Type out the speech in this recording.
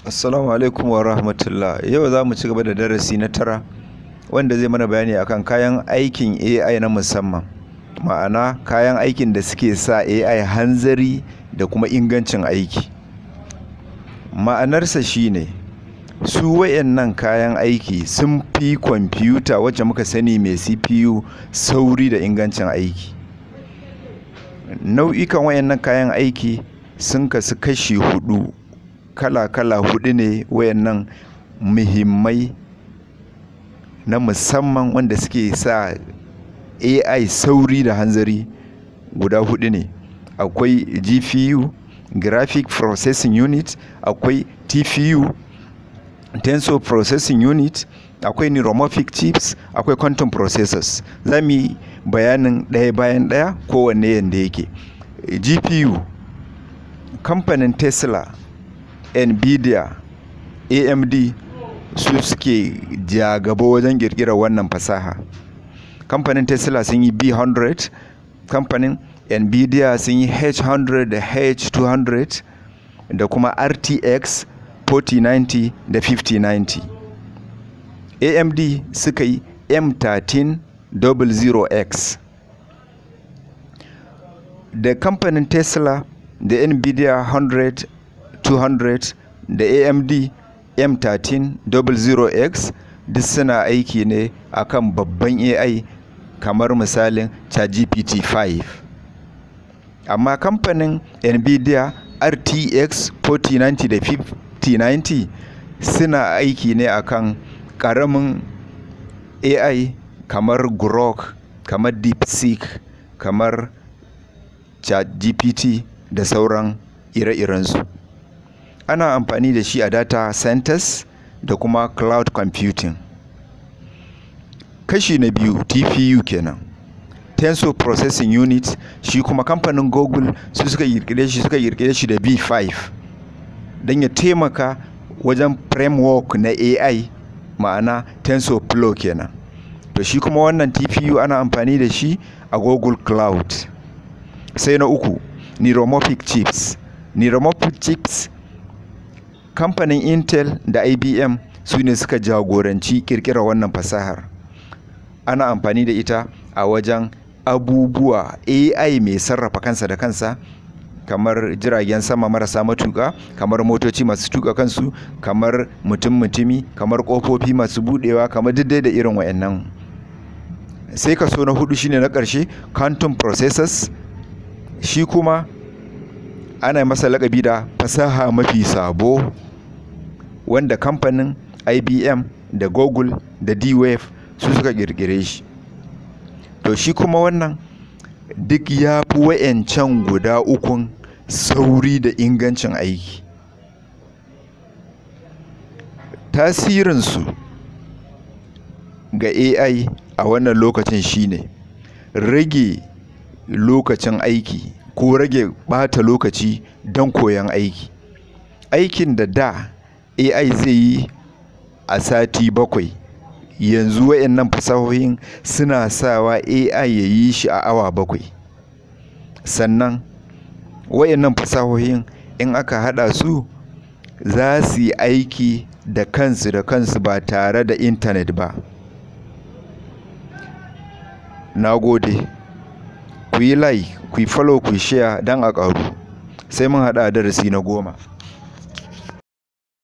Assalamu alaikum wa rahmatullah. Yau za mu ci gaba da darasi na 9 wanda zai mana bayani akan kayan aikin AI na musamman. Ma'ana kayan aikin da suke sa AI hanzari da kuma ingancin aiki. Ma'anarsa shine su wayannan kayan aiki sun fi kwamfuta wacce muka sani mai CPU sauri da ingancin aiki. Nau'ikan wayannan kayan aiki sun kasu kashi 4. Kala-kala 4 ne wayannan muhimmai na musamman wanda suke sa AI sauri da hanzari. Guda 4 ne. Akwai GPU, Graphic Processing Unit, akwai TPU, Tensor Processing Unit, akwai Neuromorphic Chips, akwai Quantum Processors. Za mu yi bayanin ɗaya bayan ɗaya kowanne yanda yake. GPU, kamfanin Tesla, Nvidia, AMD su suke jagaba wajen ƙirƙirar wannan fasaha. Kamfanin Tesla sun yi B100, kamfanin Nvidia sun yi H100 da H200 da kuma RTX 4090 da 5090. AMD suka yi M1300X. Da kamfanin Tesla da Nvidia 100, 200 da AMD M1300X duk suna aiki ne akan babban AI kamar misalin ChatGPT 5. Amma kamfanin Nvidia RTX 4090 da 5090 suna aiki ne akan ƙaramin AI kamar Grok, kamar DeepSeek, kamar ChatGPT da sauran ire-irensu. Ana amfani da shi a data centers da kuma cloud computing. Kashi na biyu TPU kenan. Tensor Processing Unit shi kuma kamfanin Google su suka kirkire shi da B5 don ya taimaka wajen framework na AI, ma'ana TensorFlow kenan. To shi kuma wannan TPU ana amfani da shi a Google Cloud. Sai na uku Neuromorphic Chips. Neuromorphic Chips kamfanin Intel da IBM su ne suka jagoranci kirkirar wannan fasahar. Ana amfani da ita a wajen abubuwa AI mai sarrafa kansa da kansa, kamar jiragen sama marasa matuƙa, kamar motoci masu tuƙa kansu, kamar mutum-mutumi, kamar ƙofofi masu buɗewa, kamar diddai da irin wayannan. Sai kaso na 4 shine na ƙarshe, Quantum Processors. Shi kuma ana masa laƙabi da fasaha mafi sabo, wanda kamfanin IBM da Google da D-Wave su suka ƙirƙire shi. To shi kuma wannan duk ya fi wa'yancan guda 3 sauri da ingancin aiki. Tasirinsu ga AI a wannan lokacin shine rage lokacin aiki ko rage ɓata lokaci don koyon aiki. Aikin da AI zai yi a sati 7, yanzu wayannan fasahohin suna sawa AI ya yi shi a awa 7. Sannan wayannan fasahohin in aka haɗa su za su yi aiki da kansu ba tare da intanet ba. Na gode. Ku yi like, ku yi follow, ku yi share don a ƙaru. Sai mun haɗa a darasi na 10.